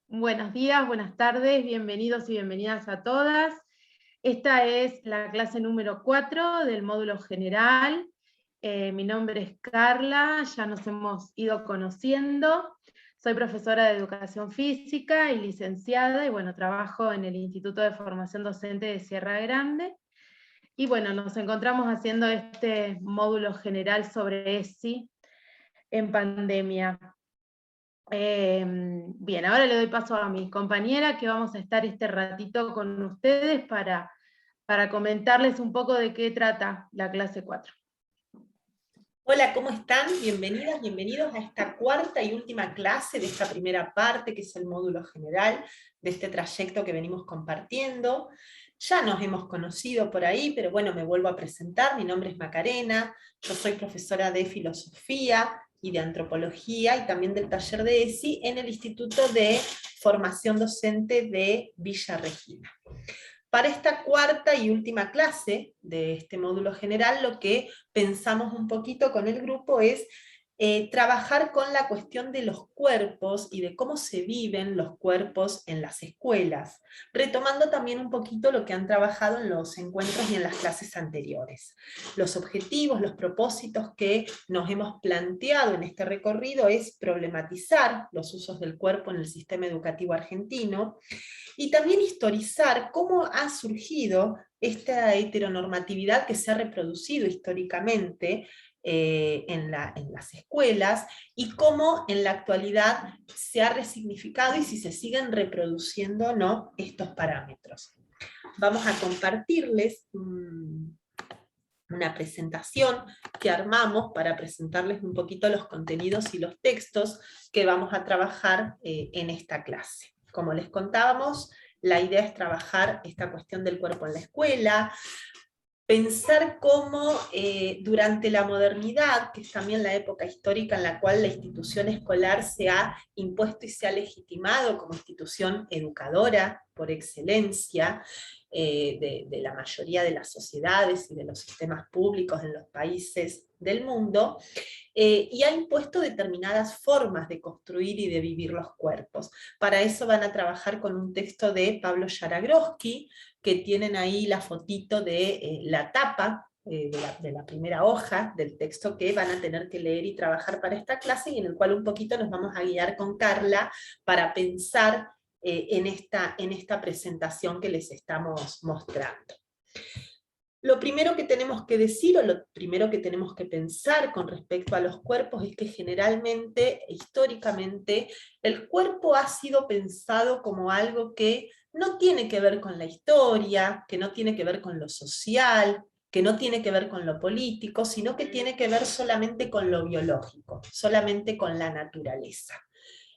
Buenos días, buenas tardes, bienvenidos y bienvenidas a todas. Esta es la clase número 4 del módulo general. Mi nombre es Carla, ya nos hemos ido conociendo. Soy profesora de Educación Física y licenciada, y bueno, trabajo en el Instituto de Formación Docente de Sierra Grande. Y bueno, nos encontramos haciendo este módulo general sobre ESI en pandemia. Bien, ahora le doy paso a mi compañera, que vamos a estar este ratito con ustedes para comentarles un poco de qué trata la clase 4. Hola, ¿cómo están? Bienvenidas, bienvenidos a esta cuarta y última clase de esta primera parte, que es el módulo general de este trayecto que venimos compartiendo. Ya nos hemos conocido por ahí, pero bueno, me vuelvo a presentar. Mi nombre es Macarena, yo soy profesora de Filosofía y de Antropología, y también del taller de ESI en el Instituto de Formación Docente de Villa Regina. Para esta cuarta y última clase de este módulo general, lo que pensamos un poquito con el grupo es trabajar con la cuestión de los cuerpos y de cómo se viven los cuerpos en las escuelas, retomando también un poquito lo que han trabajado en los encuentros y en las clases anteriores. Los objetivos, los propósitos que nos hemos planteado en este recorrido es problematizar los usos del cuerpo en el sistema educativo argentino, y también historizar cómo ha surgido esta heteronormatividad que se ha reproducido históricamente en las escuelas, y cómo en la actualidad se ha resignificado y si se siguen reproduciendo o no estos parámetros. Vamos a compartirles una presentación que armamos para presentarles un poquito los contenidos y los textos que vamos a trabajar en esta clase. Como les contábamos, la idea es trabajar esta cuestión del cuerpo en la escuela, pensar cómo durante la modernidad, que es también la época histórica en la cual la institución escolar se ha impuesto y se ha legitimado como institución educadora por excelencia, de la mayoría de las sociedades y de los sistemas públicos en los países del mundo, y ha impuesto determinadas formas de construir y de vivir los cuerpos. Para eso van a trabajar con un texto de Pablo Jaragroski, que tienen ahí la fotito de la tapa, de la primera hoja del texto que van a tener que leer y trabajar para esta clase, y en el cual un poquito nos vamos a guiar con Carla para pensar en esta presentación que les estamos mostrando. Lo primero que tenemos que decir, o lo primero que tenemos que pensar con respecto a los cuerpos, es que generalmente, históricamente, el cuerpo ha sido pensado como algo que no tiene que ver con la historia, que no tiene que ver con lo social, que no tiene que ver con lo político, sino que tiene que ver solamente con lo biológico, solamente con la naturaleza.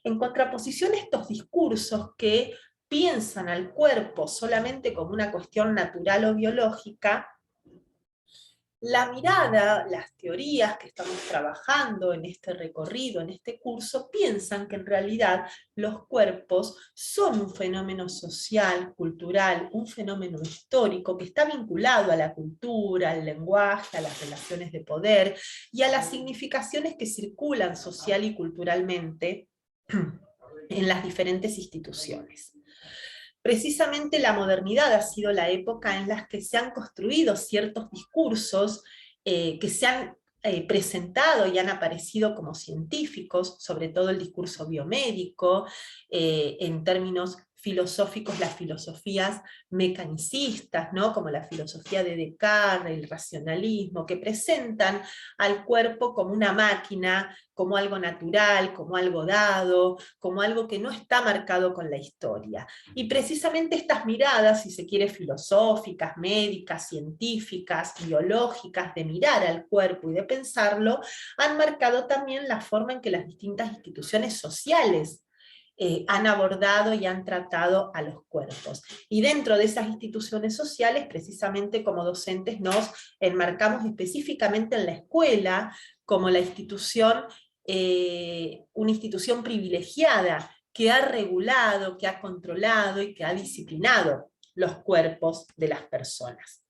En contraposición a estos discursos que piensan al cuerpo solamente como una cuestión natural o biológica, la mirada, las teorías que estamos trabajando en este recorrido, en este curso, piensan que en realidad los cuerpos son un fenómeno social, cultural, un fenómeno histórico que está vinculado a la cultura, al lenguaje, a las relaciones de poder y a las significaciones que circulan social y culturalmente en las diferentes instituciones. Precisamente la modernidad ha sido la época en la que se han construido ciertos discursos que se han presentado y han aparecido como científicos, sobre todo el discurso biomédico, en términos filosóficos, las filosofías mecanicistas, ¿no? Como la filosofía de Descartes, el racionalismo, que presentan al cuerpo como una máquina, como algo natural, como algo dado, como algo que no está marcado con la historia. Y precisamente estas miradas, si se quiere, filosóficas, médicas, científicas, biológicas, de mirar al cuerpo y de pensarlo, han marcado también la forma en que las distintas instituciones sociales han abordado y han tratado a los cuerpos. Y dentro de esas instituciones sociales, precisamente como docentes, nos enmarcamos específicamente en la escuela como la institución, una institución privilegiada, que ha regulado, que ha controlado y que ha disciplinado los cuerpos de las personas.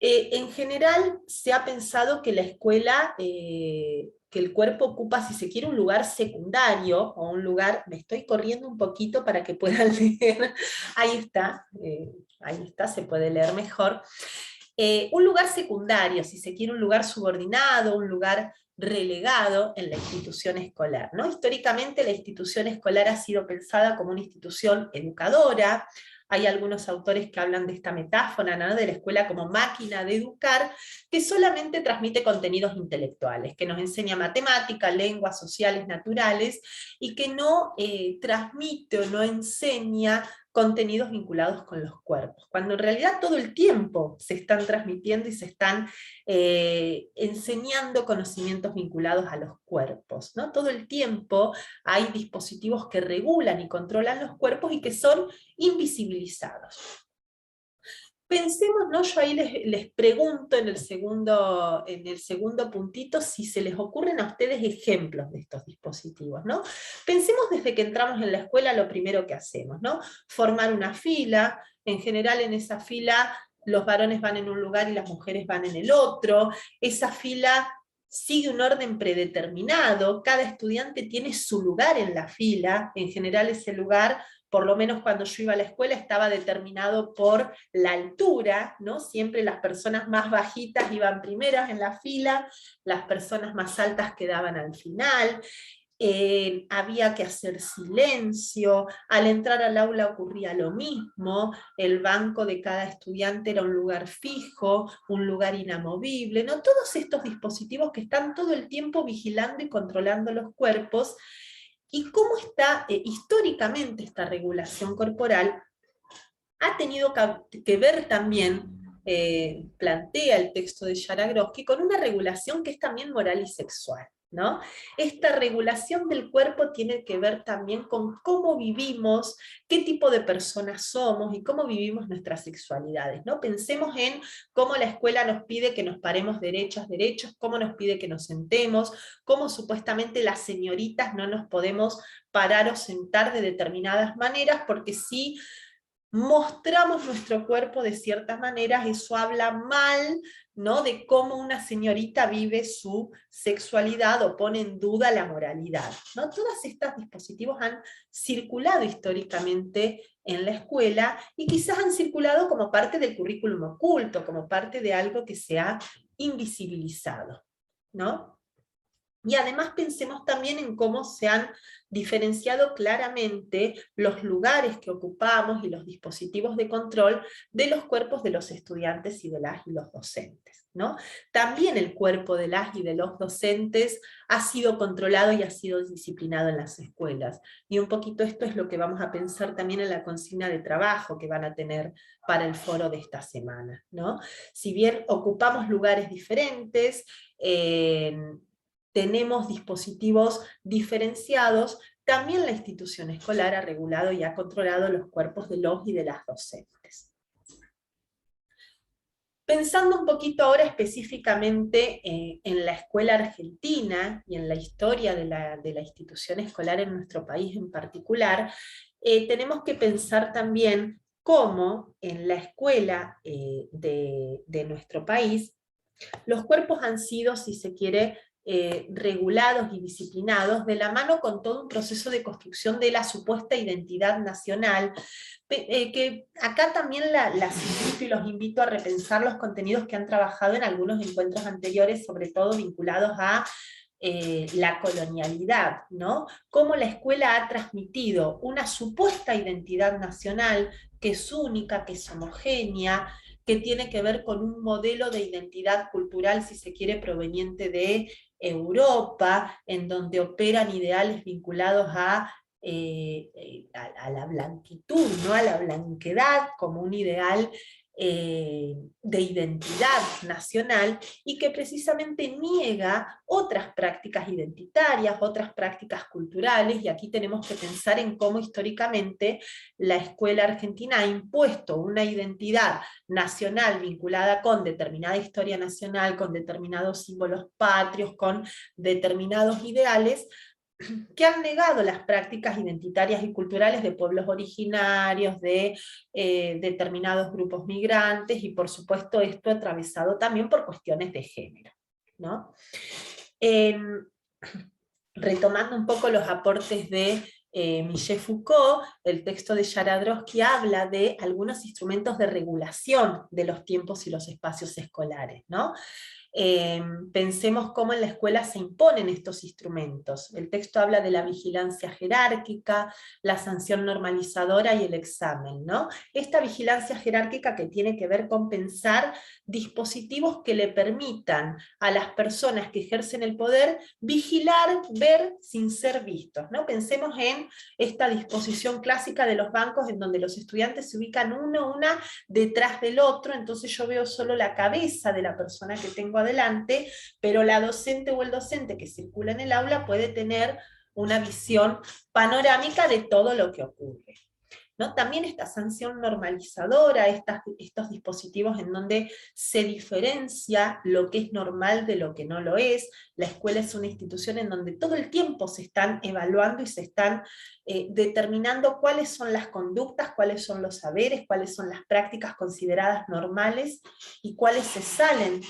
En general se ha pensado que la escuela, que el cuerpo ocupa, si se quiere, un lugar secundario, o un lugar, me estoy corriendo un poquito para que puedan leer, ahí está, se puede leer mejor. Un lugar secundario, si se quiere, un lugar subordinado, un lugar relegado en la institución escolar, ¿no? Históricamente la institución escolar ha sido pensada como una institución educadora. Hay algunos autores que hablan de esta metáfora, ¿no?, de la escuela como máquina de educar, que solamente transmite contenidos intelectuales, que nos enseña matemática, lenguas sociales, naturales, y que no transmite o no enseña contenidos vinculados con los cuerpos, cuando en realidad todo el tiempo se están transmitiendo y se están enseñando conocimientos vinculados a los cuerpos, ¿no? Todo el tiempo hay dispositivos que regulan y controlan los cuerpos y que son invisibilizados. Pensemos, ¿no? Yo ahí les pregunto en el segundo puntito si se les ocurren a ustedes ejemplos de estos dispositivos, ¿no? Pensemos desde que entramos en la escuela lo primero que hacemos, ¿no? Formar una fila, en general en esa fila los varones van en un lugar y las mujeres van en el otro, esa fila sigue un orden predeterminado, cada estudiante tiene su lugar en la fila, en general ese lugar, por lo menos cuando yo iba a la escuela, estaba determinado por la altura, ¿no? Siempre las personas más bajitas iban primeras en la fila, las personas más altas quedaban al final. Había que hacer silencio, al entrar al aula ocurría lo mismo, el banco de cada estudiante era un lugar fijo, un lugar inamovible, ¿no? Todos estos dispositivos que están todo el tiempo vigilando y controlando los cuerpos, y cómo está históricamente esta regulación corporal ha tenido que ver también, plantea el texto de Jaragroski, con una regulación que es también moral y sexual, ¿no? Esta regulación del cuerpo tiene que ver también con cómo vivimos, qué tipo de personas somos y cómo vivimos nuestras sexualidades, ¿no? Pensemos en cómo la escuela nos pide que nos paremos derechos, cómo nos pide que nos sentemos, cómo supuestamente las señoritas no nos podemos parar o sentar de determinadas maneras, porque si mostramos nuestro cuerpo de ciertas maneras, eso habla mal, ¿no?, de cómo una señorita vive su sexualidad o pone en duda la moralidad, ¿no? Todos estos dispositivos han circulado históricamente en la escuela y quizás han circulado como parte del currículum oculto, como parte de algo que se ha invisibilizado, ¿no? Y además pensemos también en cómo se han diferenciado claramente los lugares que ocupamos y los dispositivos de control de los cuerpos de los estudiantes y de las y los docentes, ¿no? También el cuerpo de las y de los docentes ha sido controlado y ha sido disciplinado en las escuelas. Y un poquito esto es lo que vamos a pensar también en la consigna de trabajo que van a tener para el foro de esta semana, ¿no? Si bien ocupamos lugares diferentes, tenemos dispositivos diferenciados, también la institución escolar ha regulado y ha controlado los cuerpos de los y de las docentes. Pensando un poquito ahora específicamente en la escuela argentina y en la historia de la institución escolar en nuestro país en particular, tenemos que pensar también cómo en la escuela de nuestro país los cuerpos han sido, si se quiere, regulados y disciplinados de la mano con todo un proceso de construcción de la supuesta identidad nacional, que acá también las invito y los invito a repensar los contenidos que han trabajado en algunos encuentros anteriores, sobre todo vinculados a la colonialidad, ¿no? Cómo la escuela ha transmitido una supuesta identidad nacional que es única, que es homogénea, que tiene que ver con un modelo de identidad cultural, si se quiere, proveniente de Europa, en donde operan ideales vinculados a la blanquitud, ¿no?, a la blanquedad como un ideal de identidad nacional, y que precisamente niega otras prácticas identitarias, otras prácticas culturales, y aquí tenemos que pensar en cómo históricamente la escuela argentina ha impuesto una identidad nacional vinculada con determinada historia nacional, con determinados símbolos patrios, con determinados ideales, que han negado las prácticas identitarias y culturales de pueblos originarios, de determinados grupos migrantes, y por supuesto esto atravesado también por cuestiones de género, ¿no? Retomando un poco los aportes de Michel Foucault, el texto de Jaradrosky habla de algunos instrumentos de regulación de los tiempos y los espacios escolares, ¿no? Pensemos cómo en la escuela se imponen estos instrumentos. El texto habla de la vigilancia jerárquica, la sanción normalizadora y el examen, ¿no? Esta vigilancia jerárquica que tiene que ver con pensar dispositivos que le permitan a las personas que ejercen el poder vigilar, ver sin ser vistos, ¿no? Pensemos en esta disposición clásica de los bancos en donde los estudiantes se ubican una detrás del otro, entonces yo veo solo la cabeza de la persona que tengo adelante, pero la docente o el docente que circula en el aula puede tener una visión panorámica de todo lo que ocurre, ¿no? También esta sanción normalizadora, estos dispositivos en donde se diferencia lo que es normal de lo que no lo es. La escuela es una institución en donde todo el tiempo se están evaluando y se están determinando cuáles son las conductas, cuáles son los saberes, cuáles son las prácticas consideradas normales y cuáles se salen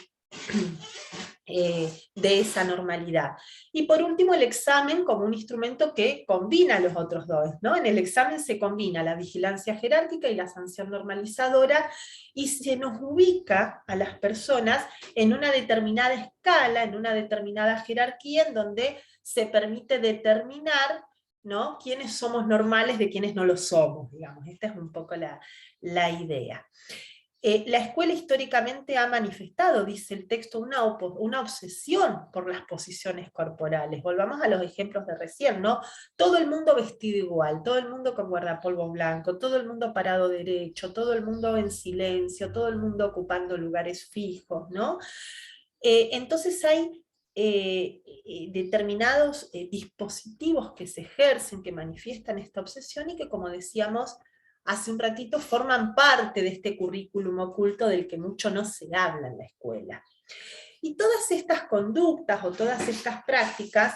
de esa normalidad. Y por último, el examen como un instrumento que combina los otros dos, ¿no? En el examen se combina la vigilancia jerárquica y la sanción normalizadora, y se nos ubica a las personas en una determinada escala, en una determinada jerarquía, en donde se permite determinar, ¿no?, quiénes somos normales de quiénes no lo somos, digamos. Esta es un poco la idea. La escuela históricamente ha manifestado, dice el texto, una obsesión por las posiciones corporales. Volvamos a los ejemplos de recién, ¿no? Todo el mundo vestido igual, todo el mundo con guardapolvo blanco, todo el mundo parado derecho, todo el mundo en silencio, todo el mundo ocupando lugares fijos, ¿no? Entonces hay determinados dispositivos que se ejercen, que manifiestan esta obsesión y que, como decíamos hace un ratito, forman parte de este currículum oculto del que mucho no se habla en la escuela. Y todas estas conductas o todas estas prácticas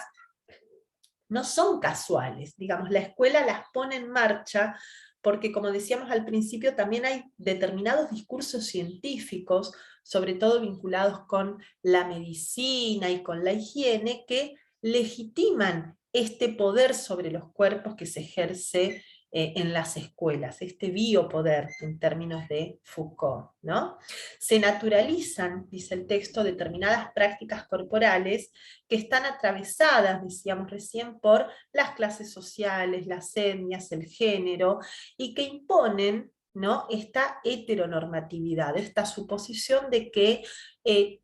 no son casuales, digamos, la escuela las pone en marcha porque, como decíamos al principio, también hay determinados discursos científicos, sobre todo vinculados con la medicina y con la higiene, que legitiman este poder sobre los cuerpos que se ejerce en las escuelas, este biopoder en términos de Foucault, ¿no? Se naturalizan, dice el texto, determinadas prácticas corporales que están atravesadas, decíamos recién, por las clases sociales, las etnias, el género, y que imponen, ¿no?, esta heteronormatividad, esta suposición de que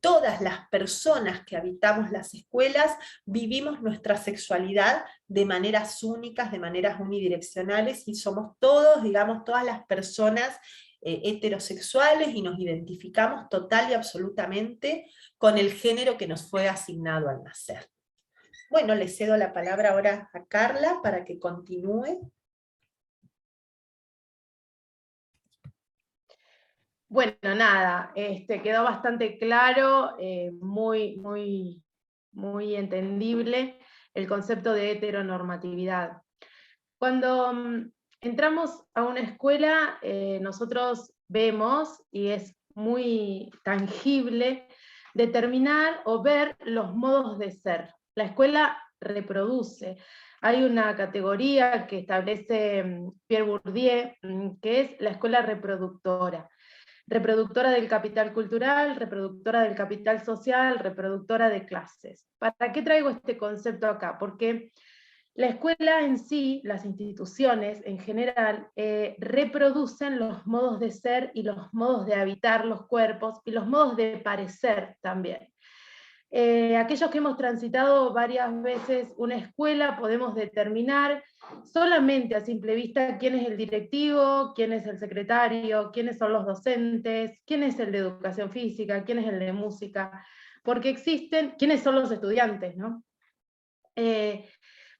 todas las personas que habitamos las escuelas vivimos nuestra sexualidad de maneras únicas, de maneras unidireccionales, y somos todos, digamos, todas las personas heterosexuales, y nos identificamos total y absolutamente con el género que nos fue asignado al nacer. Bueno, le cedo la palabra ahora a Carla para que continúe. Bueno, nada, quedó bastante claro, muy entendible el concepto de heteronormatividad. Cuando entramos a una escuela, nosotros vemos, y es muy tangible, determinar o ver los modos de ser. La escuela reproduce. Hay una categoría que establece Pierre Bourdieu, que es la escuela reproductora. Reproductora del capital cultural, reproductora del capital social, reproductora de clases. ¿Para qué traigo este concepto acá? Porque la escuela en sí, las instituciones en general, reproducen los modos de ser y los modos de habitar los cuerpos y los modos de parecer también. Aquellos que hemos transitado varias veces una escuela podemos determinar solamente a simple vista quién es el directivo, quién es el secretario, quiénes son los docentes, quién es el de educación física, quién es el de música, porque existen, quiénes son los estudiantes, ¿no?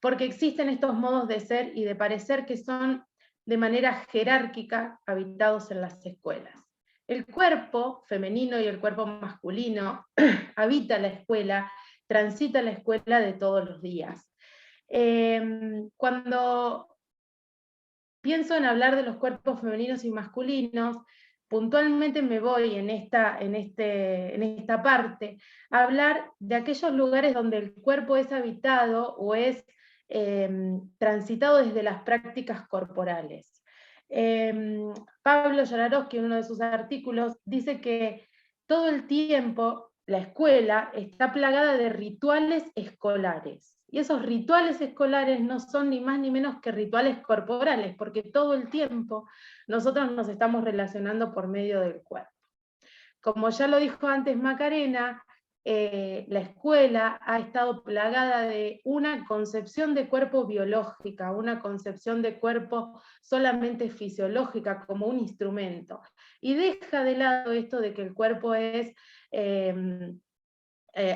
Porque existen estos modos de ser y de parecer que son de manera jerárquica habitados en las escuelas. El cuerpo femenino y el cuerpo masculino habita la escuela, transita la escuela de todos los días. Cuando pienso en hablar de los cuerpos femeninos y masculinos, puntualmente me voy en esta parte a hablar de aquellos lugares donde el cuerpo es habitado o es transitado desde las prácticas corporales. Pablo Jodorowsky, en uno de sus artículos, dice que todo el tiempo la escuela está plagada de rituales escolares. Y esos rituales escolares no son ni más ni menos que rituales corporales, porque todo el tiempo nosotros nos estamos relacionando por medio del cuerpo. Como ya lo dijo antes Macarena, la escuela ha estado plagada de una concepción de cuerpo biológica, una concepción de cuerpo solamente fisiológica, como un instrumento. Y deja de lado esto de que el cuerpo es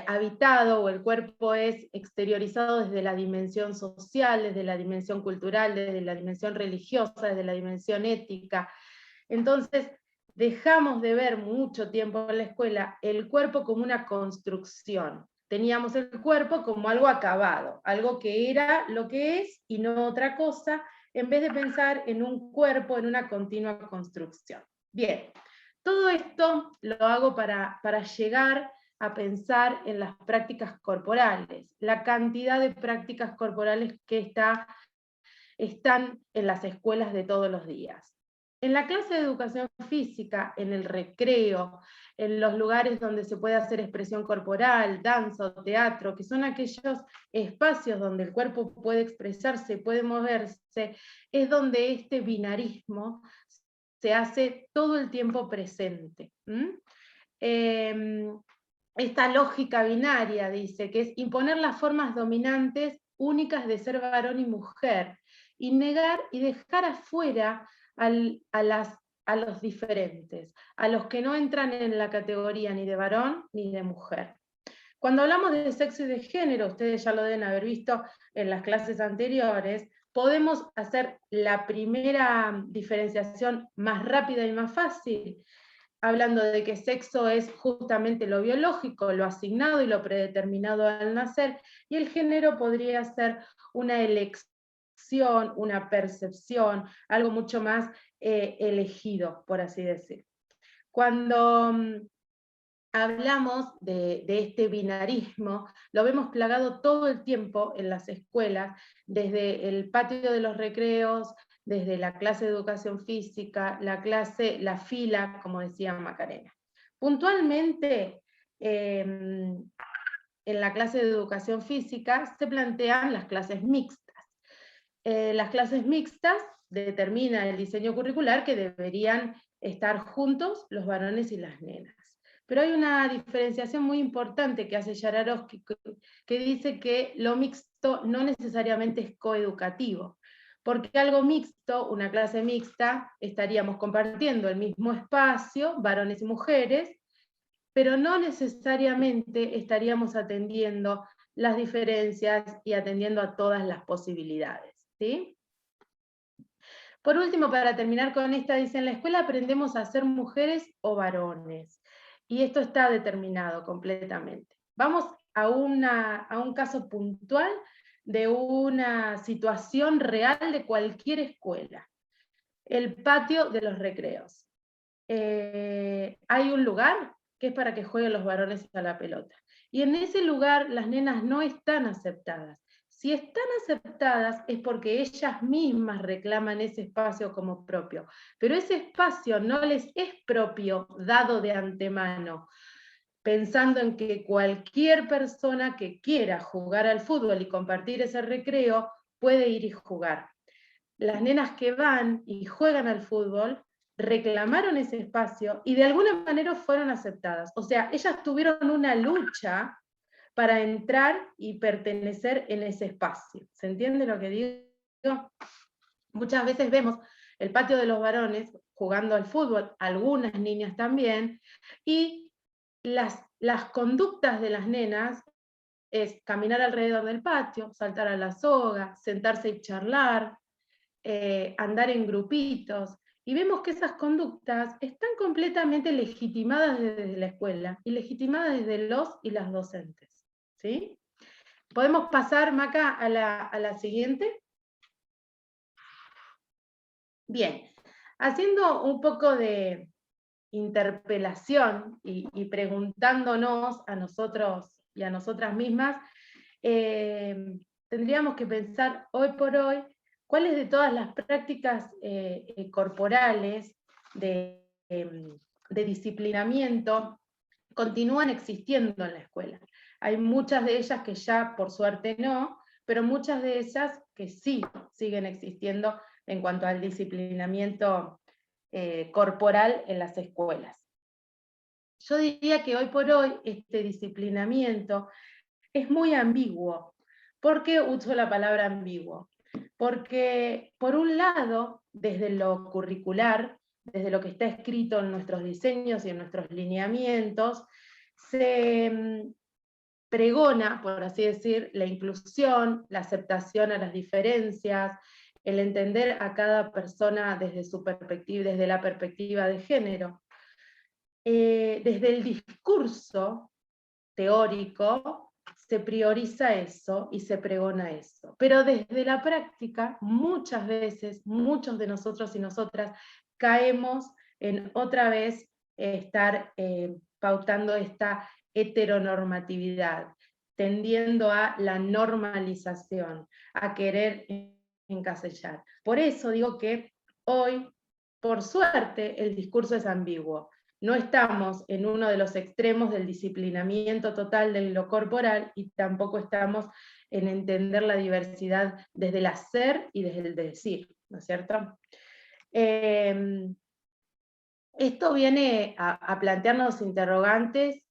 habitado, o el cuerpo es exteriorizado desde la dimensión social, desde la dimensión cultural, desde la dimensión religiosa, desde la dimensión ética. Entonces, dejamos de ver mucho tiempo en la escuela el cuerpo como una construcción. Teníamos el cuerpo como algo acabado, algo que era lo que es y no otra cosa, en vez de pensar en un cuerpo, en una continua construcción. Bien, todo esto lo hago para llegar a pensar en las prácticas corporales, la cantidad de prácticas corporales que están en las escuelas de todos los días. En la clase de educación física, en el recreo, en los lugares donde se puede hacer expresión corporal, danza o teatro, que son aquellos espacios donde el cuerpo puede expresarse, puede moverse, es donde este binarismo se hace todo el tiempo presente. Esta lógica binaria dice que es imponer las formas dominantes únicas de ser varón y mujer, y negar y dejar afuera a los diferentes, a los que no entran en la categoría ni de varón ni de mujer. Cuando hablamos de sexo y de género, ustedes ya lo deben haber visto en las clases anteriores, podemos hacer la primera diferenciación más rápida y más fácil, hablando de que sexo es justamente lo biológico, lo asignado y lo predeterminado al nacer, y el género podría ser una elección, una percepción, algo mucho más elegido, por así decir. Cuando hablamos de este binarismo, lo vemos plagado todo el tiempo en las escuelas, desde el patio de los recreos, desde la clase de educación física, la fila, como decía Macarena. Puntualmente, en la clase de educación física se plantean las clases mixtas. Las clases mixtas determina el diseño curricular que deberían estar juntos los varones y las nenas. Pero hay una diferenciación muy importante que hace Jodorowsky, que dice que lo mixto no necesariamente es coeducativo, porque algo mixto, una clase mixta, estaríamos compartiendo el mismo espacio, varones y mujeres, pero no necesariamente estaríamos atendiendo las diferencias y atendiendo a todas las posibilidades, ¿sí? Por último, para terminar con esta, dice, en la escuela aprendemos a ser mujeres o varones, y esto está determinado completamente. Vamos a un caso puntual de una situación real de cualquier escuela. El patio de los recreos. Hay un lugar que es para que jueguen los varones a la pelota. Y en ese lugar las nenas no están aceptadas. Si están aceptadas es porque ellas mismas reclaman ese espacio como propio. Pero ese espacio no les es propio dado de antemano, pensando en que cualquier persona que quiera jugar al fútbol y compartir ese recreo puede ir y jugar. Las nenas que van y juegan al fútbol reclamaron ese espacio y de alguna manera fueron aceptadas. O sea, ellas tuvieron una lucha para entrar y pertenecer en ese espacio. ¿Se entiende lo que digo? Muchas veces vemos el patio de los varones jugando al fútbol, algunas niñas también, y las conductas de las nenas es caminar alrededor del patio, saltar a la soga, sentarse y charlar, andar en grupitos, y vemos que esas conductas están completamente legitimadas desde la escuela, y legitimadas desde los y las docentes, ¿sí? ¿Podemos pasar, Maca, a la siguiente? Bien, haciendo un poco de interpelación y preguntándonos a nosotros y a nosotras mismas, tendríamos que pensar hoy por hoy cuáles de todas las prácticas corporales de disciplinamiento continúan existiendo en la escuela. Hay muchas de ellas que ya, por suerte, no, pero muchas de ellas que sí siguen existiendo en cuanto al disciplinamiento corporal en las escuelas. Yo diría que hoy por hoy este disciplinamiento es muy ambiguo. ¿Por qué uso la palabra ambiguo? Porque, por un lado, desde lo curricular, desde lo que está escrito en nuestros diseños y en nuestros lineamientos, se pregona, por así decir, la inclusión, la aceptación a las diferencias, el entender a cada persona desde su perspectiva, desde la perspectiva de género. Desde el discurso teórico se prioriza eso y se pregona eso. Pero desde la práctica, muchas veces, muchos de nosotros y nosotras caemos en otra vez estar pautando esta heteronormatividad, tendiendo a la normalización, a querer encasillar. Por eso digo que hoy, por suerte, el discurso es ambiguo. No estamos en uno de los extremos del disciplinamiento total de lo corporal y tampoco estamos en entender la diversidad desde el hacer y desde el decir, ¿no es cierto? Esto viene a plantearnos interrogantes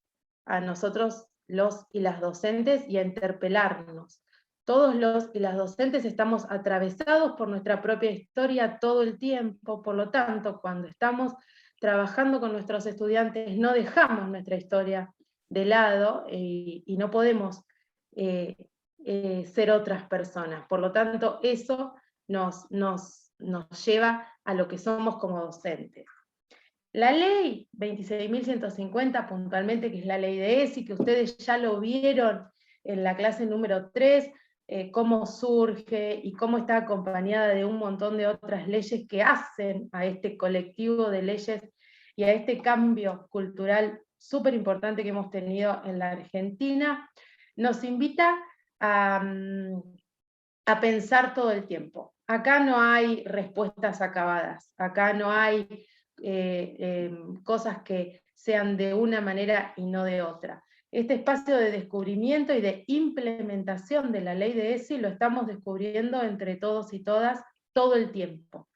a nosotros los y las docentes y a interpelarnos. Todos los y las docentes estamos atravesados por nuestra propia historia todo el tiempo, por lo tanto, cuando estamos trabajando con nuestros estudiantes no dejamos nuestra historia de lado y no podemos ser otras personas. Por lo tanto, eso nos lleva a lo que somos como docentes. La ley 26.150 puntualmente, que es la ley de ESI, que ustedes ya lo vieron en la clase número 3, cómo surge y cómo está acompañada de un montón de otras leyes que hacen a este colectivo de leyes y a este cambio cultural súper importante que hemos tenido en la Argentina, nos invita a pensar todo el tiempo. Acá no hay respuestas acabadas, acá no hay cosas que sean de una manera y no de otra. Este espacio de descubrimiento y de implementación de la ley de ESI lo estamos descubriendo entre todos y todas todo el tiempo.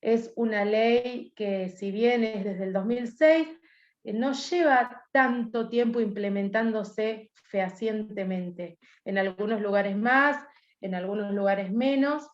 Es una ley que, si bien es desde el 2006, no lleva tanto tiempo implementándose fehacientemente. En algunos lugares más, en algunos lugares menos,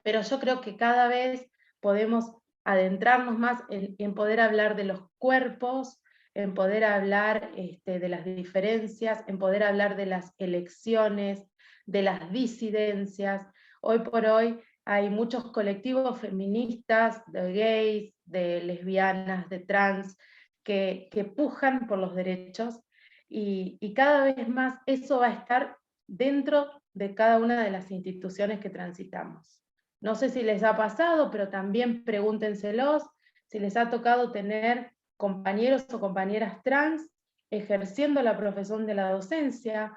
pero yo creo que cada vez podemos adentrarnos más en poder hablar de los cuerpos, en poder hablar de las diferencias, en poder hablar de las elecciones, de las disidencias. Hoy por hoy hay muchos colectivos feministas, de gays, de lesbianas, de trans, que pujan por los derechos, y cada vez más eso va a estar dentro de cada una de las instituciones que transitamos. No sé si les ha pasado, pero también pregúntenselos si les ha tocado tener compañeros o compañeras trans ejerciendo la profesión de la docencia,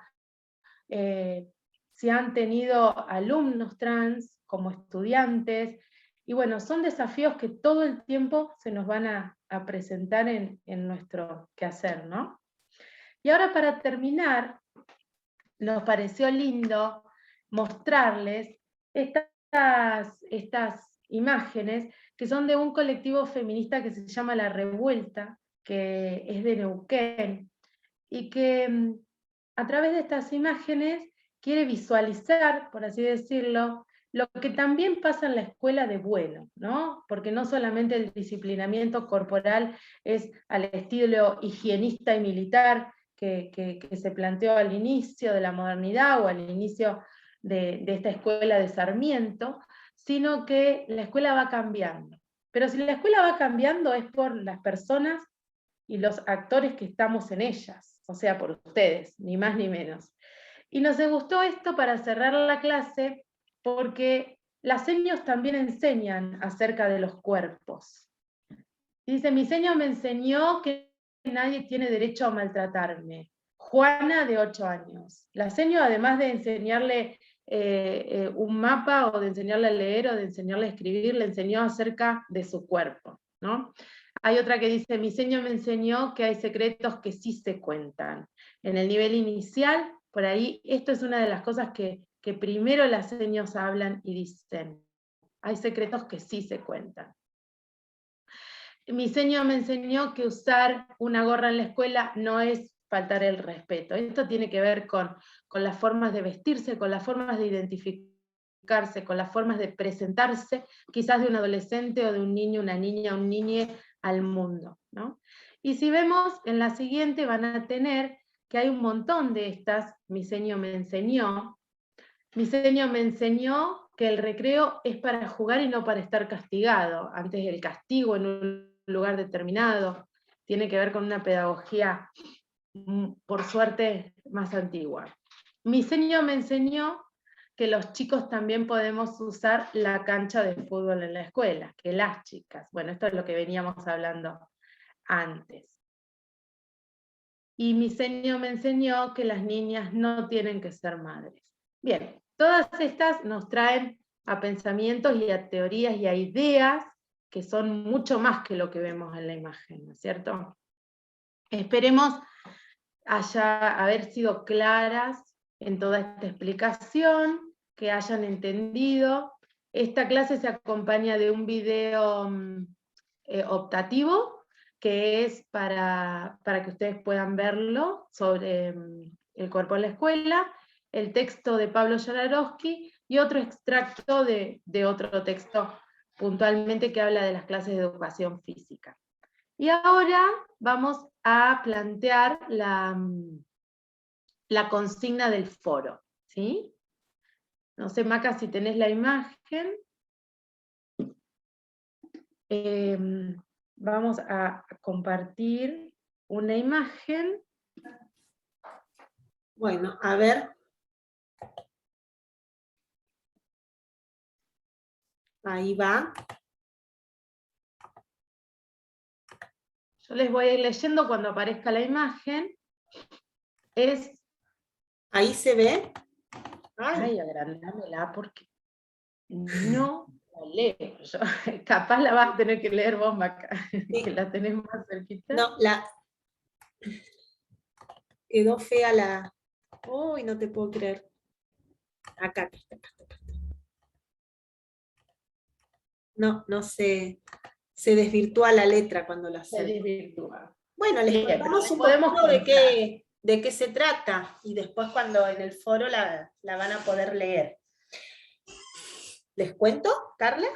si han tenido alumnos trans como estudiantes, y bueno, son desafíos que todo el tiempo se nos van a presentar en nuestro quehacer, ¿no? Y ahora, para terminar, nos pareció lindo mostrarles estas imágenes que son de un colectivo feminista que se llama La Revuelta, que es de Neuquén, y que a través de estas imágenes quiere visualizar, por así decirlo, lo que también pasa en la escuela de bueno, ¿no? Porque no solamente el disciplinamiento corporal es al estilo higienista y militar que se planteó al inicio de la modernidad o al inicio de esta escuela de Sarmiento, sino que la escuela va cambiando. Pero si la escuela va cambiando es por las personas y los actores que estamos en ellas, o sea, por ustedes, ni más ni menos. Y nos gustó esto para cerrar la clase, porque las seños también enseñan acerca de los cuerpos. Dice, mi seño me enseñó que nadie tiene derecho a maltratarme. Juana, de 8 años. La seño, además de enseñarle un mapa, o de enseñarle a leer, o de enseñarle a escribir, le enseñó acerca de su cuerpo, ¿no? Hay otra que dice, mi seño me enseñó que hay secretos que sí se cuentan. En el nivel inicial, por ahí, esto es una de las cosas que primero las seños hablan y dicen. Hay secretos que sí se cuentan. Mi seño me enseñó que usar una gorra en la escuela no es faltar el respeto. Esto tiene que ver con las formas de vestirse, con las formas de identificarse, con las formas de presentarse, quizás de un adolescente o de un niño, una niña, un niñe al mundo, ¿no? Y si vemos en la siguiente, van a tener que hay un montón de estas. Mi seño me enseñó que el recreo es para jugar y no para estar castigado. Antes el castigo en un lugar determinado tiene que ver con una pedagogía, por suerte, más antigua. Mi seño me enseñó que los chicos también podemos usar la cancha de fútbol en la escuela, que las chicas. Bueno, esto es lo que veníamos hablando antes. Y mi seño me enseñó que las niñas no tienen que ser madres. Bien, todas estas nos traen a pensamientos y a teorías y a ideas que son mucho más que lo que vemos en la imagen, ¿no es cierto? Esperemos haber sido claras en toda esta explicación, que hayan entendido. Esta clase se acompaña de un video optativo, que es para que ustedes puedan verlo, sobre el cuerpo de la escuela, el texto de Pablo Yararowski y otro extracto de otro texto puntualmente que habla de las clases de educación física. Y ahora vamos a plantear la consigna del foro, ¿sí? No sé, Maca, si tenés la imagen. Vamos a compartir una imagen. Bueno, a ver. Ahí va. Yo les voy a ir leyendo cuando aparezca la imagen. Ahí se ve. Ay, agrandámela porque no la leo yo. Capaz la vas a tener que leer vos, Maca, sí, que la tenés más cerquita. No, quedó fea la... Uy, no te puedo creer. Acá. No se desvirtúa la letra cuando la hacemos. Se desvirtúa. Bueno, les contamos un poquito de qué se trata, y después cuando en el foro la van a poder leer. ¿Les cuento, Carla?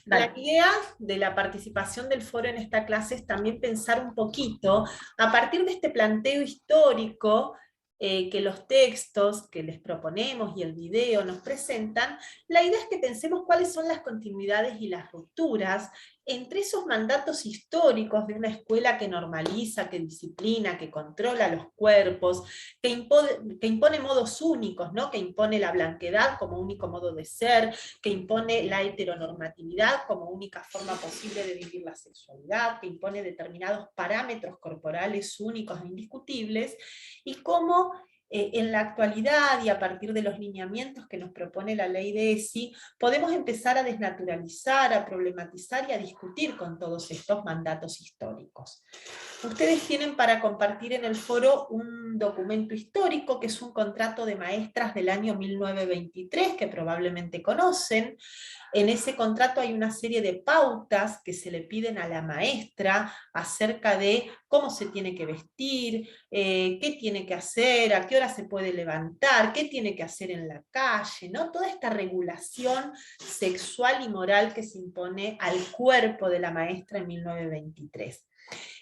La idea de la participación del foro en esta clase es también pensar un poquito, a partir de este planteo histórico, que los textos que les proponemos y el video nos presentan, la idea es que pensemos cuáles son las continuidades y las rupturas entre esos mandatos históricos de una escuela que normaliza, que disciplina, que controla los cuerpos, que impone modos únicos, ¿no? Que impone la blanquedad como único modo de ser, que impone la heteronormatividad como única forma posible de vivir la sexualidad, que impone determinados parámetros corporales únicos e indiscutibles, y cómo en la actualidad y a partir de los lineamientos que nos propone la ley de ESI, podemos empezar a desnaturalizar, a problematizar y a discutir con todos estos mandatos históricos. Ustedes tienen para compartir en el foro un documento histórico que es un contrato de maestras del año 1923, que probablemente conocen. En ese contrato hay una serie de pautas que se le piden a la maestra acerca de cómo se tiene que vestir, qué tiene que hacer, a qué hora se puede levantar, qué tiene que hacer en la calle, ¿no? Toda esta regulación sexual y moral que se impone al cuerpo de la maestra en 1923.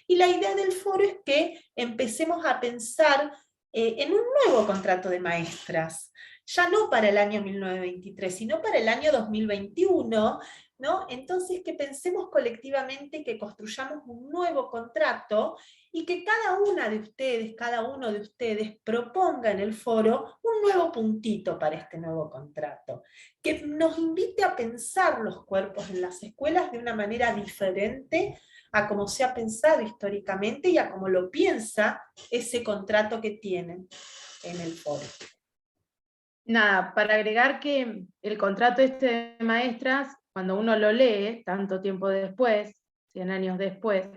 Y la idea del foro es que empecemos a pensar en un nuevo contrato de maestras, ya no para el año 1923, sino para el año 2021, ¿no? Entonces que pensemos colectivamente, que construyamos un nuevo contrato y que cada una de ustedes, cada uno de ustedes proponga en el foro un nuevo puntito para este nuevo contrato, que nos invite a pensar los cuerpos en las escuelas de una manera diferente a como se ha pensado históricamente y a como lo piensa ese contrato que tienen en el foro. Nada, para agregar que el contrato este de maestras, cuando uno lo lee, tanto tiempo después, 100 años después,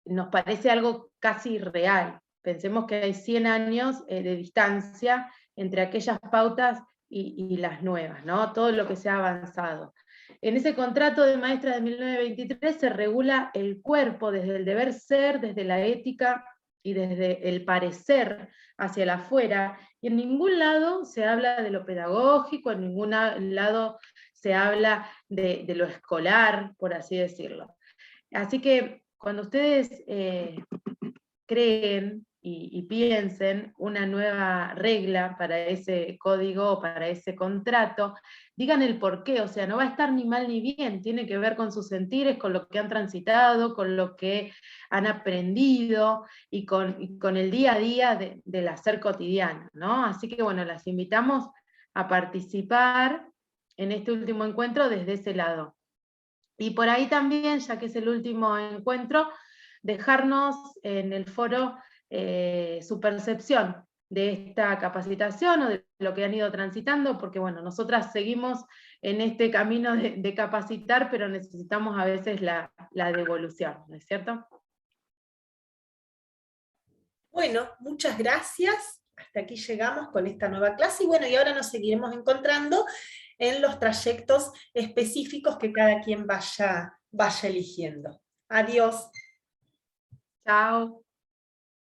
nos parece algo casi irreal. Pensemos que hay 100 años de distancia entre aquellas pautas y las nuevas, ¿no? Todo lo que se ha avanzado. En ese contrato de maestra de 1923 se regula el cuerpo desde el deber ser, desde la ética y desde el parecer hacia el afuera, y en ningún lado se habla de lo pedagógico, en ningún lado se habla de lo escolar, por así decirlo. Así que cuando ustedes creen y piensen una nueva regla para ese código o para ese contrato, digan el por qué, o sea, no va a estar ni mal ni bien, tiene que ver con sus sentires, con lo que han transitado, con lo que han aprendido y con el día a día del hacer cotidiano, ¿no? Así que bueno, las invitamos a participar en este último encuentro desde ese lado. Y por ahí también, ya que es el último encuentro, dejarnos en el foro su percepción de esta capacitación o de lo que han ido transitando, porque bueno, nosotras seguimos en este camino de capacitar, pero necesitamos a veces la devolución, ¿no es cierto? Bueno, muchas gracias. Hasta aquí llegamos con esta nueva clase y bueno, y ahora nos seguiremos encontrando en los trayectos específicos que cada quien vaya eligiendo. Adiós. Chao.